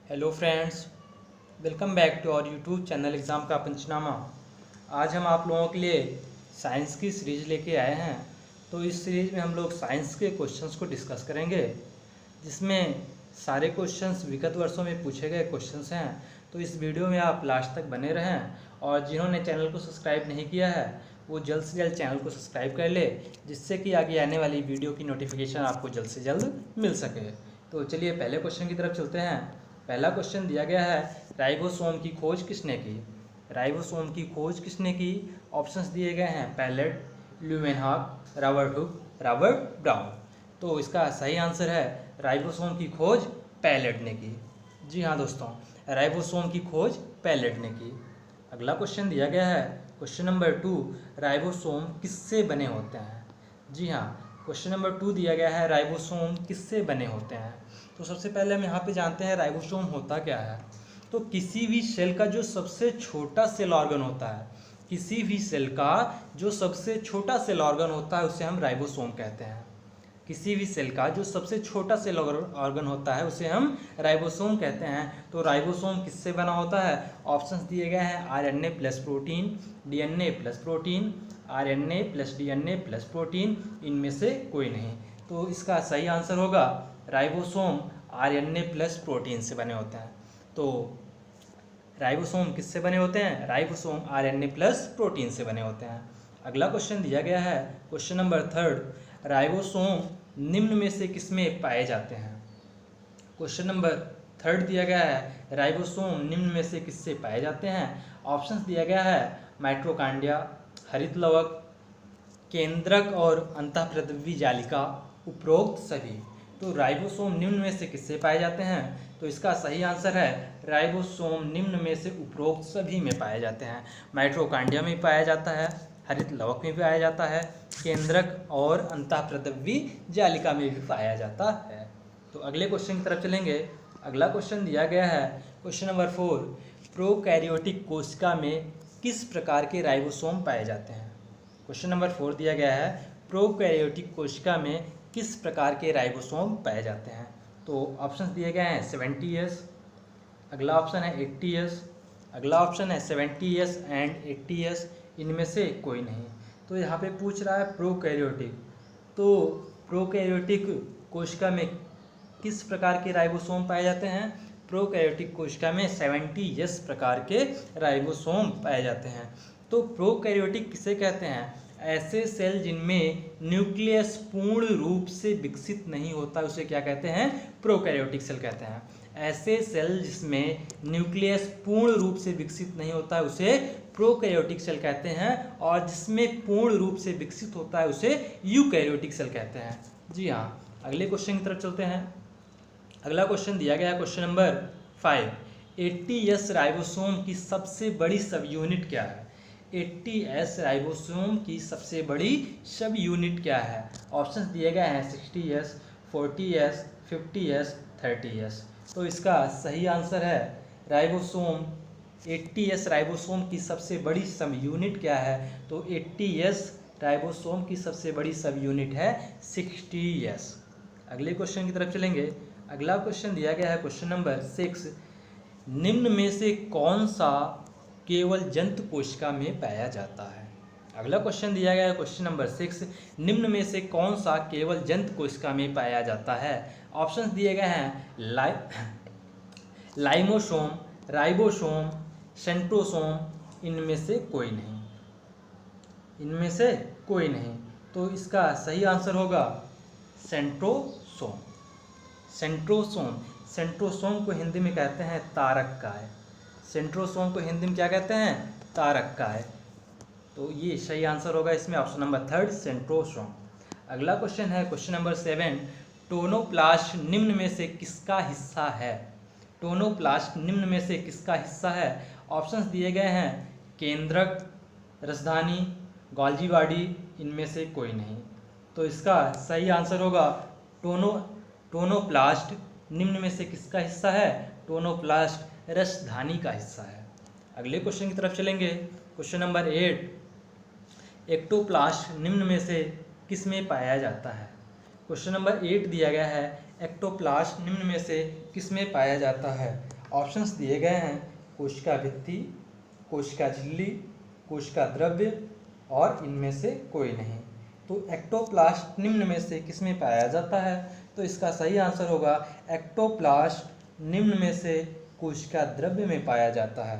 Hello friends, welcome back to our YouTube channel exam का पंचनामा। आज हम आप लोगों के लिए साइंस की सीरीज़ लेके आए हैं। तो इस सीरीज़ में हम लोग साइंस के क्वेश्चंस को डिस्कस करेंगे, जिसमें सारे क्वेश्चंस विगत वर्षों में पूछे गए क्वेश्चंस हैं। तो इस वीडियो में आप लास्ट तक बने रहें, और जिन्होंने चैनल को सब्सक्राइब नहीं किया है वो जल्द से जल्द चैनल को सब्सक्राइब कर ले, जिससे कि आगे आने वाली वीडियो की नोटिफिकेशन आपको जल्द से जल्द मिल सके। तो चलिए पहले क्वेश्चन की तरफ चलते हैं। पहला क्वेश्चन दिया गया है, राइबोसोम की खोज किसने की। राइबोसोम की खोज किसने की? ऑप्शंस दिए गए हैं, Palade, Leeuwenhoek, Robert Hooke, Robert Brown. तो इसका सही आंसर है राइबोसोम की खोज पैलेट ने की। जी हाँ दोस्तों, राइबोसोम की खोज पैलेट ने की। अगला क्वेश्चन दिया गया है, क्वेश्चन नंबर 2, राइबोसोम किससे बने होते हैं। जी हाँ, क्वेश्चन नंबर 2 दिया गया है, राइबोसोम किससे बने होते हैं। तो सबसे पहले हम यहाँ पे जानते हैं राइबोसोम होता क्या है। तो किसी भी सेल का जो सबसे छोटा सेल ऑर्गन होता है, किसी भी सेल का जो सबसे छोटा सेल ऑर्गन होता है उसे हम राइबोसोम कहते हैं। किसी भी सेल का जो सबसे छोटा सेल ऑर्गन होता है उसे हम राइबोसोम कहते हैं। तो राइबोसोम किससे बना होता है? ऑप्शंस दिए गए हैं, RNA plus protein, DNA plus protein, RNA plus DNA plus protein, इनमें से कोई नहीं। तो इसका सही आंसर होगा राइबोसोम आरएनए प्लस प्रोटीन से बने होते हैं। तो राइबोसोम किससे बने होते हैं? राइबोसोम आरएनए प्लस प्रोटीन से बने होते हैं। अगला क्वेश्चन दिया गया है, क्वेश्चन नंबर 3, राइबोसोम निम्न में से किसमें पाए जाते हैं। क्वेश्चन नंबर 3 दिया गया है, राइबोसोम निम्न में से किससे पाए जाते हैं। ऑप्शंस दिया गया है, माइटोकॉन्ड्रिया, हरित लवक, केंद्रक और अंतःप्रद्रवी जालिका, उपरोक्त सभी। तो राइबोसोम निम्न में से किससे पाए जाते हैं? तो इसका सही आंसर है राइबोसोम निम्न में से उपरोक्त सभी में पाए जाते हैं। माइटोकॉन्ड्रिया में पाया जाता है, हरित लवक में पाया जाता है, केंद्रक और अंतःप्रद्रवी जालिका में भी पाया जाता है। तो अगले क्वेश्चन की तरफ चलेंगे। अगला क्वेश्चन दिया गया है, क्वेश्चन नंबर 4, प्रोकैरियोटिक कोशिका में किस प्रकार के राइबोसोम पाए जाते हैं। क्वेश्चन नंबर 4 दिया गया है, प्रोकैरियोटिक कोशिका में किस प्रकार के राइबोसोम पाए जाते हैं। तो ऑप्शंस दिए गए हैं 70S, अगला ऑप्शन है 80S, अगला ऑप्शन है 70S एंड 80S, इनमें से कोई नहीं। तो यहाँ पे पूछ रहा है प्रोकैरियोटिक, तो प्रोकैरियोटिक कोशिका में किस प्रकार के राइबोसोम पाए जाते हैं। प्रोकैरियोटिक कोशिका में 70S प्रकार के राइबोसोम पाए जाते हैं। तो प्रोकैरियोटिक किसे कहते हैं? ऐसे सेल जिनमें न्यूक्लियस पूर्ण रूप से विकसित नहीं होता उसे क्या कहते हैं? प्रोकैरियोटिक सेल कहते हैं। ऐसे सेल जिसमें न्यूक्लियस पूर्ण रूप से विकसित नहीं होता है उसे प्रोकैरियोटिक सेल कहते हैं, और जिसमें पूर्ण रूप से विकसित होता है उसे यूकैरियोटिक सेल कहते हैं। जी हाँ, अगले क्वेश्चन की तरफ चलते हैं। अगला क्वेश्चन दिया गया है, क्वेश्चन नंबर 5, 80S राइबोसोम की सबसे बड़ी सब यूनिट क्या है। 80S राइबोसोम की सबसे बड़ी सब यूनिट क्या है। ऑप्शंस दिए गए हैं 60S, 40S, 50S, 30S। तो इसका सही आंसर है राइबोसोम 80S राइबोसोम की सबसे बड़ी सब यूनिट क्या है। तो 80S राइबोसोम की सबसे बड़ी सब यूनिट है 60S। अगले क्वेश्चन की तरफ चलेंगे। अगला क्वेश्चन दिया गया है, क्वेश्चन नंबर 6, निम्न में से कौन सा केवल जंतु कोशिका में पाया जाता है। अगला क्वेश्चन दिया गया है, क्वेश्चन नंबर 6, निम्न में से कौन सा केवल जंतु कोशिका में पाया जाता है। ऑप्शंस दिए गए हैं, लाइमोसोम, राइबोसोम, सेंट्रोसोम, इनमें से कोई नहीं, इनमें से कोई नहीं। तो इसका सही आंसर होगा सेंट्रोसोम। सेंट्रोसोम, सेंट्रोसोम को हिंदी में कहते हैं तारक काय। सेंट्रोसोम को हिंदी में क्या कहते हैं? तारक काय। तो ये सही आंसर होगा इसमें ऑप्शन नंबर 3, सेंट्रोसोम। अगला क्वेश्चन है, क्वेश्चन नंबर 7, टोनोप्लास्ट निम्न में से किसका हिस्सा है। टोनोप्लास्ट निम्न में से किसका हिस्सा है। ऑप्शंस दिए गए हैं, केंद्रक, रसधानी, गोल्जी बॉडी, इनमें से कोई नहीं। तो इसका सही आंसर होगा टोनोप्लास्ट निम्न में से किसका हिस्सा है। टोनोप्लास्ट रसधानी का हिस्सा है। अगले क्वेश्चन की तरफ चलेंगे। क्वेश्चन नंबर 8, एक्टोप्लास्ट निम्न में से किस में पाया जाता है। क्वेश्चन नंबर 8 दिया गया है, एक्टोप्लास्ट निम्न में से किस में पाया जाता है। ऑप्शंस दिए गए हैं कोशिका भित्ति, कोशिका झिल्ली, कोशिका द्रव्य और इनमें से कोई नहीं। तो एक्टोप्लास्ट निम्न में से किसमें पाया जाता है? तो इसका सही आंसर होगा एक्टोप्लास्ट निम्न में से कोशिका द्रव्य में पाया जाता है।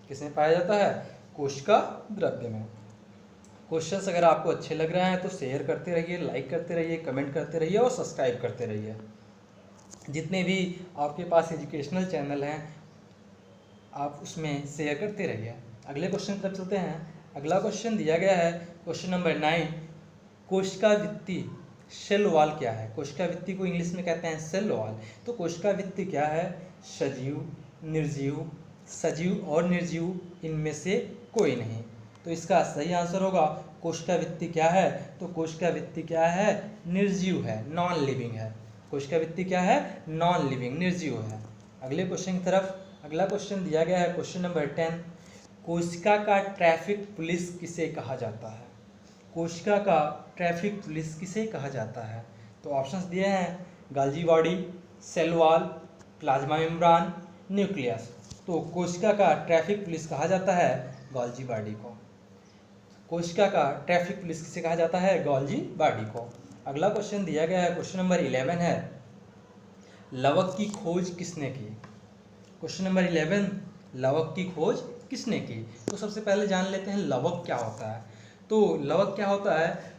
किसमें पाया जाता है? कोशिका द्रव्य में। क्वेश्चंस अगर आपको अच्छे लग रहे हैं तो शेयर करते रहिए, लाइक करते रहिए, कमेंट करते रहिए और सब्सक्राइब करते रहिए। जितने भी आपके पास एजुकेशनल चैनल हैं आप उसमें शेयर करते रहिए। अगले क्वेश्चन की तरफ चलते हैं। अगला क्वेश्चन दिया गया है क्वेश्चन नंबर 9, कोशिका भित्ति सेल वॉल क्या है? कोशिका भित्ति को इंग्लिश में कहते हैं सेल वॉल। तो कोशिका भित्ति क्या है? सजीव, निर्जीव, सजीव और निर्जीव इनमें से कोई नहीं। तो इसका सही आंसर होगा कोशिका भित्ति क्या है? तो कोशिका भित्ति क्या है? निर्जीव है, नॉन लिविंग है। कोशिका भित्ति क्या है? नॉन लिविंग, निर्जीव है। अगले क्वेश्चन की तरफ। अगला क्वेश्चन दिया गया है क्वेश्चन नंबर 10, कोशिका का ट्रैफिक पुलिस किसे कहा जाता है? कोशिका का ट्रैफिक पुलिस किसे कहा जाता है? तो ऑप्शंस दिए हैं Golgi body, cell wall, plasma membrane, nucleus. तो कोशिका का ट्रैफिक पुलिस कहा जाता है गोल्जी बॉडी को। कोशिका का ट्रैफिक पुलिस किसे कहा जाता है? गोल्जी बॉडी को। अगला क्वेश्चन दिया गया है क्वेश्चन नंबर 11 है, लवक की खोज किसने की? क्वेश्चन नंबर 11, लवक की खोज किसने की? तो सबसे पहले जान लेते हैं लवक क्या होता है। तो लवक क्या होता है?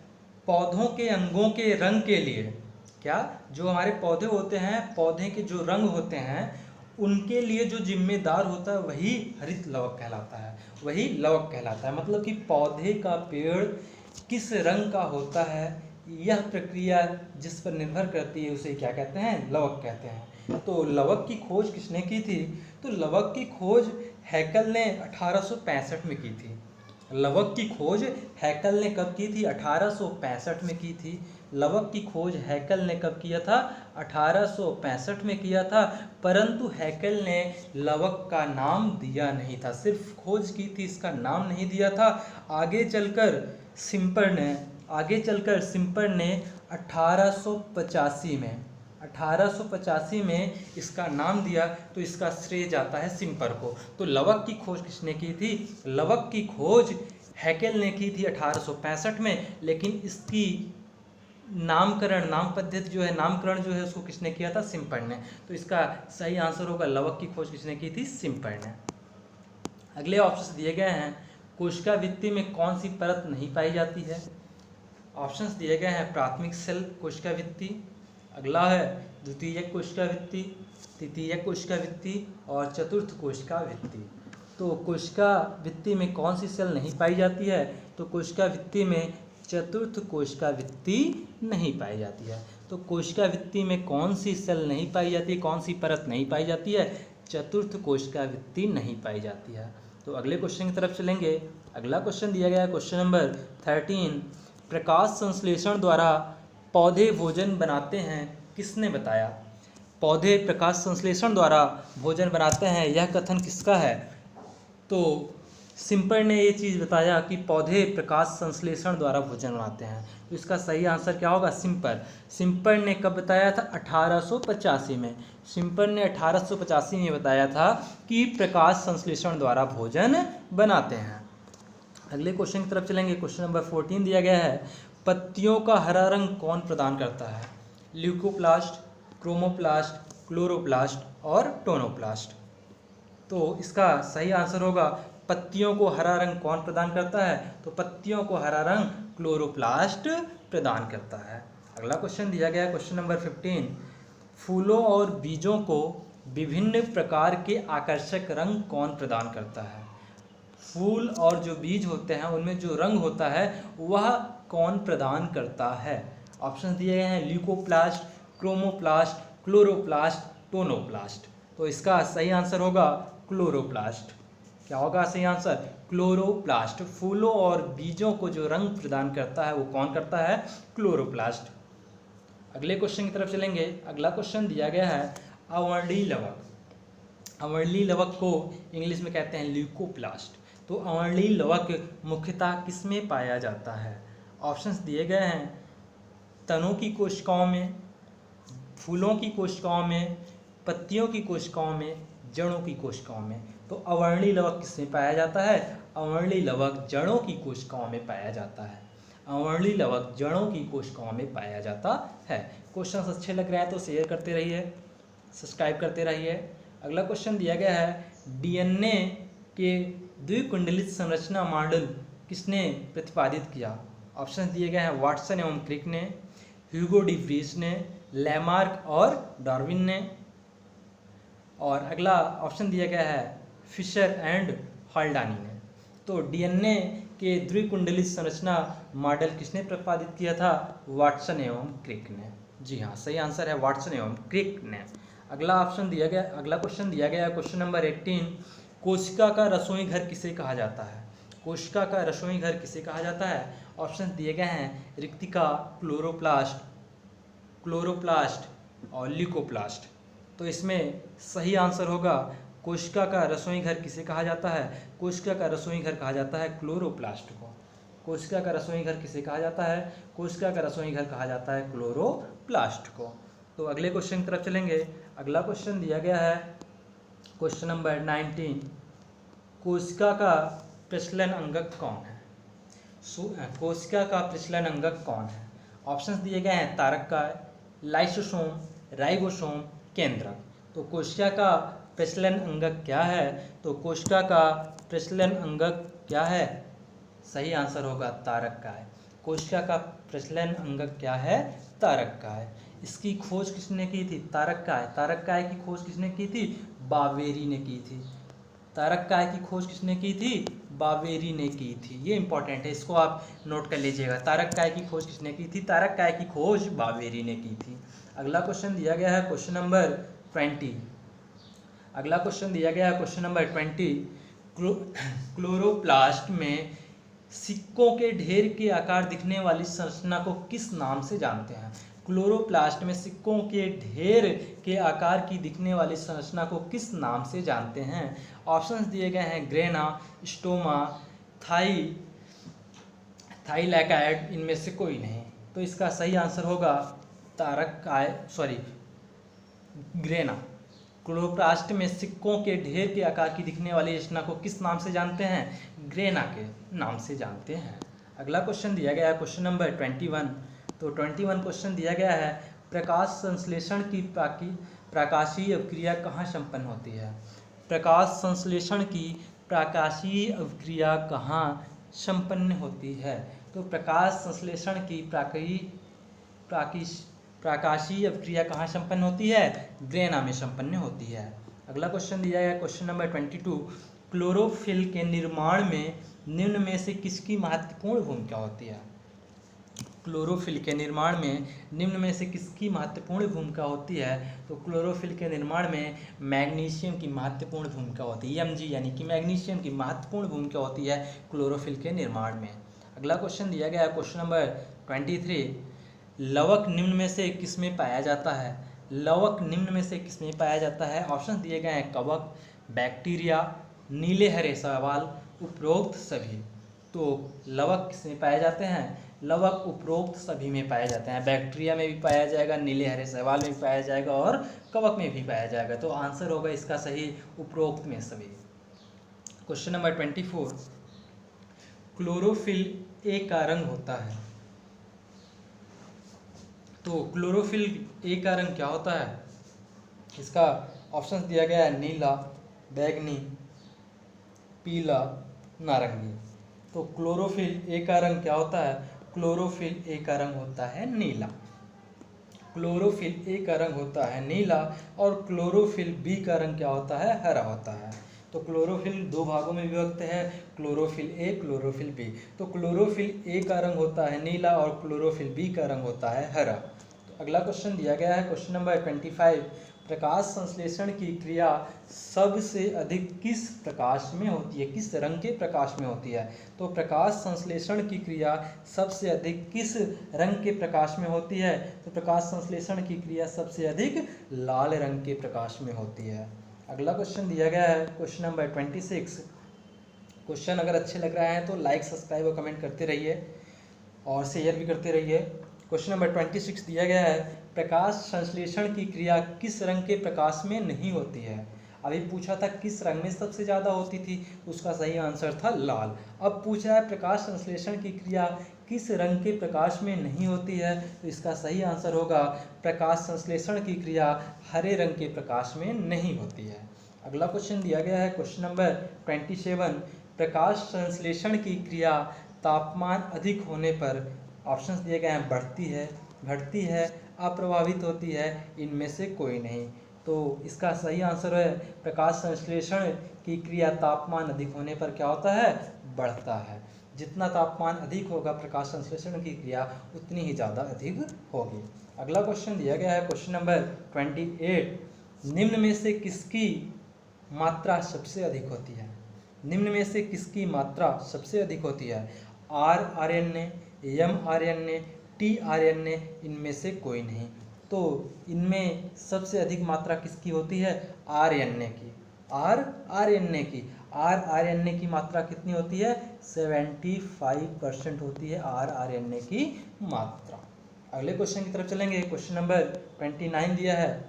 पौधों के अंगों के रंग के लिए, क्या जो हमारे पौधे होते हैं, पौधे के जो रंग होते हैं उनके लिए जो जिम्मेदार होता है वही हरित लवक कहलाता है, वही लवक कहलाता है। मतलब कि पौधे का पेड़ किस रंग का होता है यह प्रक्रिया जिस पर निर्भर करती है उसे क्या कहते हैं? लवक कहते हैं। तो लवक की खोज किसने की थी? तो लवक की खोज हैकल ने 1865 में की थी। लवक की खोज हैकल ने कब की थी? 1865 में की थी। लवक की खोज हैकल ने कब किया था? 1865 में किया था। परंतु हैकल ने लवक का नाम दिया नहीं था, सिर्फ खोज की थी, इसका नाम नहीं दिया था। आगे चलकर सिम्पर ने 1885 में इसका नाम दिया, तो इसका श्रेय जाता है सिम्पर को। तो लवक की खोज किसने की थी? लवक की खोज हैकल ने की थी 1865 में, लेकिन इसकी नामकरण जो है उसको किसने किया था? सिम्पर ने। तो इसका सही आंसर होगा लवक की खोज किसने की थी? सिम्पर ने। अगले ऑप्शंस दिए गए हैं, कोशिका भित्ति में कौन सी परत नहीं पाई जाती है? ऑप्शंस दिए गए हैं प्राथमिक सेल कोशिका भित्ति, अगला है द्वितीयक कोशिका भित्ति, तृतीयक कोशिका भित्ति और चतुर्थ कोशिका भित्ति। तो कोशिका भित्ति में कौन सी सेल नहीं पाई जाती है? तो कोशिका भित्ति में चतुर्थ कोशिका भित्ति नहीं पाई जाती है। तो कोशिका भित्ति में कौन सी सेल नहीं पाई जाती है, कौन सी परत नहीं पाई जाती है? चतुर्थ कोशिका भित्ति नहीं पाई जाती है। तो अगले क्वेश्चन की तरफ चलेंगे। अगला क्वेश्चन दिया गया है क्वेश्चन नंबर 13, प्रकाश संश्लेषण द्वारा पौधे भोजन बनाते हैं किसने बताया? पौधे प्रकाश संश्लेषण द्वारा भोजन बनाते हैं, यह कथन किसका है? तो सिम्पर ने ये चीज़ बताया कि पौधे प्रकाश संश्लेषण द्वारा भोजन बनाते हैं। तो इसका सही आंसर क्या होगा? सिम्पर। सिम्पर ने कब बताया था? 1885 में। सिम्पर ने 1885 में बताया था कि प्रकाश संश्लेषण द्वारा भोजन बनाते हैं। अगले क्वेश्चन की तरफ चलेंगे। क्वेश्चन नंबर 14 दिया गया है, पत्तियों का हरा रंग कौन प्रदान करता है? ल्यूकोप्लास्ट, क्रोमोप्लास्ट, क्लोरोप्लास्ट और टोनोप्लास्ट। तो इसका सही आंसर होगा पत्तियों को हरा रंग कौन प्रदान करता है? तो पत्तियों को हरा रंग क्लोरोप्लास्ट प्रदान करता है। अगला क्वेश्चन दिया गया है क्वेश्चन नंबर 15, फूलों और बीजों को विभिन्न प्रकार के आकर्षक रंग कौन प्रदान करता है? फूल और जो बीज होते हैं उनमें जो रंग होता है वह कौन प्रदान करता है? ऑप्शन दिए गए हैं ल्यूकोप्लास्ट, क्रोमोप्लास्ट, क्लोरोप्लास्ट, टोनोप्लास्ट। तो इसका सही आंसर होगा क्लोरोप्लास्ट। क्या होगा सही आंसर? क्लोरोप्लास्ट। फूलों और बीजों को जो रंग प्रदान करता है वो कौन करता है? क्लोरोप्लास्ट। अगले क्वेश्चन की तरफ चलेंगे। अगला क्वेश्चन दिया गया है अवर्णीय लवक। अवर्णीय लवक को इंग्लिश में कहते हैं ल्यूकोप्लास्ट। तो अवर्णीय लवक मुख्यतः किसमें पाया जाता है? ऑप्शंस दिए गए हैं तनों की कोशिकाओं में, फूलों की कोशिकाओं में, पत्तियों की कोशिकाओं में, जड़ों की कोशिकाओं में। तो अवर्णीय लवक किसमें पाया जाता है? अवर्णीय लवक जड़ों की कोशिकाओं में पाया जाता है। अवर्णीय लवक जड़ों की कोशिकाओं में पाया जाता है। क्वेश्चन अच्छे लग रहे हैं तो शेयर करते रहिए, सब्सक्राइब करते रहिए। अगला क्वेश्चन दिया गया है, डीएनए के द्विकुंडलित संरचना मॉडल किसने प्रतिपादित किया? ऑप्शन दिए गए हैं वाटसन एवं क्रिक ने, ह्यूगो डी व्रीज ने, लैमार्क और डार्विन ने। और अगला ऑप्शन दिया गया है फिशर एंड हल्डानी ने। तो डीएनए के द्विकुंडलित संरचना मॉडल किसने प्रतिपादित किया था? वाटसन एवं क्रिक ने। जी हाँ, सही आंसर है वाटसन एवं क्रिक ने। अगला क्वेश्चन दिया गया है क्वेश्चन नंबर 18, कोशिका का रसोई घर किसे कहा जाता है? कोशिका का रसोई घर किसे कहा जाता है? ऑप्शन दिए गए हैं रिक्तिका, क्लोरोप्लास्ट और ल्यूकोप्लास्ट। तो इसमें सही आंसर होगा कोशिका का रसोई घर किसे कहा जाता है? कोशिका का रसोई घर कहा जाता है क्लोरोप्लास्ट को। कोशिका का रसोई घर किसे कहा जाता है? कोशिका का रसोई घर कहा जाता है क्लोरोप्लास्ट को। तो अगले क्वेश्चन की तरफ चलेंगे। अगला क्वेश्चन दिया गया है क्वेश्चन नंबर 19, कोशिका का प्रचलन अंगक कौन है? कोशिका का प्रचलन अंगक कौन है? ऑप्शंस दिए गए हैं तारककाय, लाइसोसोम, राइबोसोम, केंद्रक। तो कोशिका का प्रचलन अंगक क्या है? तो कोशिका का प्रचलन अंगक क्या है? सही आंसर होगा तारककाय। कोशिका का प्रचलन अंगक क्या है? तारककाय। इसकी खोज किसने की थी? तारककाय। तारककाय की खोज किसने की थी? बावेरी ने की थी। तारककाय की खोज किसने की थी? बावेरी ने की थी। ये इंपॉर्टेंट है, इसको आप नोट कर लीजिएगा। तारककाय की खोज किसने की थी? तारककाय की खोज बावेरी ने की थी। अगला क्वेश्चन दिया गया है क्वेश्चन नंबर 20। अगला क्वेश्चन दिया गया है क्वेश्चन नंबर 20, क्लोरोप्लास्ट में सिक्कों के ढेर के आकार दिखने वाली संरचना को किस नाम से जानते हैं? क्लोरोप्लास्ट में सिक्कों के ढेर के आकार की दिखने वाली संरचना को किस नाम से जानते हैं? ऑप्शंस दिए गए हैं ग्रेना, स्टोमा, थाइलैकाइड, इनमें से कोई नहीं। तो इसका सही आंसर होगा ग्रेना। क्लोरोप्लास्ट में सिक्कों के ढेर के आकार की दिखने वाली रचना को किस नाम से जानते हैं? ग्रेना के नाम से जानते हैं। अगला क्वेश्चन दिया गया है क्वेश्चन नंबर 21। तो 21 क्वेश्चन दिया गया है, प्रकाश संश्लेषण की प्रकाशीय अभिक्रिया कहाँ संपन्न होती है? प्रकाश संश्लेषण की प्रकाशीय अभिक्रिया कहाँ संपन्न होती है? तो प्रकाश संश्लेषण की प्रकाशीय अभिक्रिया कहाँ संपन्न होती है? ग्रेना में संपन्न होती है। अगला क्वेश्चन दिया गया क्वेश्चन नंबर 22, क्लोरोफिल के निर्माण में निम्न में से किसकी महत्वपूर्ण भूमिका होती है? क्लोरोफिल के निर्माण में निम्न में से किसकी महत्वपूर्ण भूमिका होती है? तो क्लोरोफिल के निर्माण में मैग्नीशियम की महत्वपूर्ण भूमिका होती है। Mg यानी कि मैग्नीशियम की महत्वपूर्ण भूमिका होती है क्लोरोफिल के निर्माण में। अगला क्वेश्चन दिया गया है क्वेश्चन नंबर 23, लवक निम्न में से किसमें पाया जाता है? लवक निम्न में से किसमें पाया जाता है? ऑप्शन दिए गए हैं कवक, बैक्टीरिया, नीले हरे शैवाल, उपरोक्त सभी। तो लवक किसमें पाए जाते हैं? लवक उपरोक्त सभी में पाए जाते हैं। बैक्टीरिया में भी पाया जाएगा, नीले हरे शैवाल में भी पाया जाएगा और कवक में भी पाया जाएगा। तो आंसर होगा इसका सही उपरोक्त में सभी। क्वेश्चन नंबर 24, क्लोरोफिल ए का रंग होता है। तो क्लोरोफिल ए का रंग क्या होता है? इसका ऑप्शन दिया गया है नीला, बैगनी, पीला, नारंगी। तो क्लोरोफिल ए का रंग क्या होता है? क्लोरोफिल ए का रंग होता है नीला। क्लोरोफिल ए का रंग होता है नीला और क्लोरोफिल बी का रंग क्या होता है? हरा होता है। तो क्लोरोफिल दो भागों में विभक्त है, क्लोरोफिल ए, क्लोरोफिल बी। तो क्लोरोफिल ए का रंग होता है नीला और क्लोरोफिल बी का रंग होता है हरा। तो अगला क्वेश्चन दिया गया है क्वेश्चन नंबर 25, प्रकाश संश्लेषण की क्रिया सबसे अधिक किस प्रकाश में होती है? किस रंग के प्रकाश में होती है? तो प्रकाश संश्लेषण की क्रिया सबसे अधिक किस रंग के प्रकाश में होती है? तो प्रकाश संश्लेषण की क्रिया सबसे अधिक लाल रंग के प्रकाश में होती है। अगला क्वेश्चन दिया गया है क्वेश्चन नंबर 26। क्वेश्चन अगर अच्छे लग रहे हैं तो लाइक, सब्सक्राइब और कमेंट करते रहिए और शेयर भी करते रहिए। क्वेश्चन नंबर 26 दिया गया है, प्रकाश संश्लेषण की क्रिया किस रंग के प्रकाश में नहीं होती है? अभी पूछा था किस रंग में सबसे ज़्यादा होती थी, उसका सही आंसर था लाल। अब पूछा है प्रकाश संश्लेषण की क्रिया किस रंग के प्रकाश में नहीं होती है, तो इसका सही आंसर होगा प्रकाश संश्लेषण की क्रिया हरे रंग के प्रकाश में नहीं होती है। अगला क्वेश्चन दिया गया है क्वेश्चन नंबर 27, प्रकाश संश्लेषण की क्रिया तापमान अधिक होने पर ऑप्शंस दिए गए हैं बढ़ती है, घटती है, अप्रभावित होती है, इनमें से कोई नहीं। तो इसका सही आंसर है प्रकाश संश्लेषण की क्रिया तापमान अधिक होने पर क्या होता है, बढ़ता है। जितना तापमान अधिक होगा प्रकाश संश्लेषण की क्रिया उतनी ही ज़्यादा अधिक होगी। अगला क्वेश्चन दिया गया है क्वेश्चन नंबर 28, निम्न में से किसकी मात्रा सबसे अधिक होती है, निम्न में से किसकी मात्रा सबसे अधिक होती है, RNA, mRNA, tRNA, इनमें से कोई नहीं। तो इनमें सबसे अधिक मात्रा किसकी होती है, RNA की, RNA की, RNA की मात्रा कितनी होती है, 75% होती है RNA की मात्रा। अगले क्वेश्चन की तरफ चलेंगे, क्वेश्चन नंबर 29 दिया है,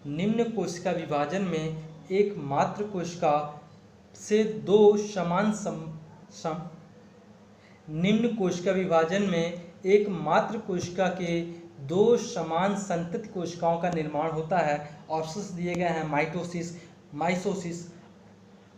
निम्न कोशिका विभाजन में एक मात्र कोशिका से दो समान निम्न कोशिका विभाजन में एक मात्र कोशिका के दो समान संतति कोशिकाओं का निर्माण होता है। ऑप्शंस दिए गए हैं माइटोसिस, माइसोसिस,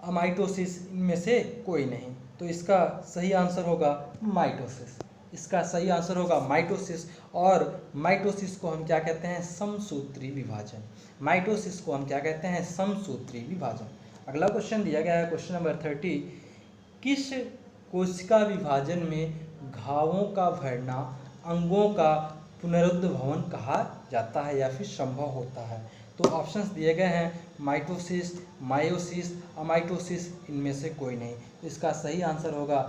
अमाइटोसिस, इनमें से कोई नहीं। तो इसका सही आंसर होगा माइटोसिस, इसका सही आंसर होगा माइटोसिस। और माइटोसिस को हम क्या कहते हैं, समसूत्री विभाजन। माइटोसिस को हम क्या कहते हैं, समसूत्री विभाजन। अगला क्वेश्चन दिया गया है क्वेश्चन नंबर 30, किस कोशिका विभाजन में घावों का भरना अंगों का पुनरुद्भवन कहा जाता है या फिर संभव होता है। तो ऑप्शंस दिए गए हैं माइटोसिस, मायोसिस, अमाइटोसिस, इनमें से कोई नहीं। तो इसका सही आंसर होगा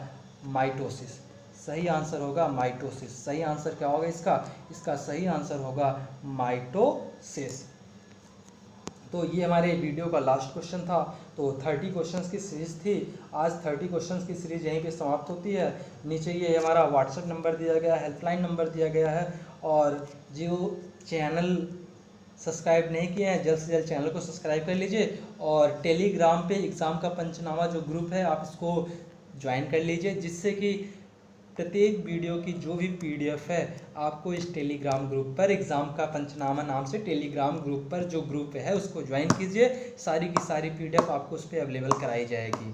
माइटोसिस, सही आंसर होगा माइटोसिस। सही आंसर क्या होगा इसका सही आंसर होगा माइटोसिस। तो ये हमारे वीडियो का लास्ट क्वेश्चन था। तो 30 क्वेश्चंस की सीरीज़ थी, आज 30 क्वेश्चंस की सीरीज़ यहीं पे समाप्त होती है। नीचे ये हमारा व्हाट्सएप नंबर दिया गया है, हेल्पलाइन नंबर दिया गया है, और जो चैनल सब्सक्राइब नहीं किए हैं जल्द से जल्द चैनल को सब्सक्राइब कर लीजिए। और टेलीग्राम पे एग्ज़ाम का पंचनामा जो ग्रुप है आप इसको ज्वाइन कर लीजिए, जिससे कि प्रत्येक वीडियो की जो भी PDF है आपको इस टेलीग्राम ग्रुप पर, एग्ज़ाम का पंचनामा नाम से टेलीग्राम ग्रुप पर जो ग्रुप है उसको ज्वाइन कीजिए। सारी की सारी PDF आपको उस पर अवेलेबल कराई जाएगी।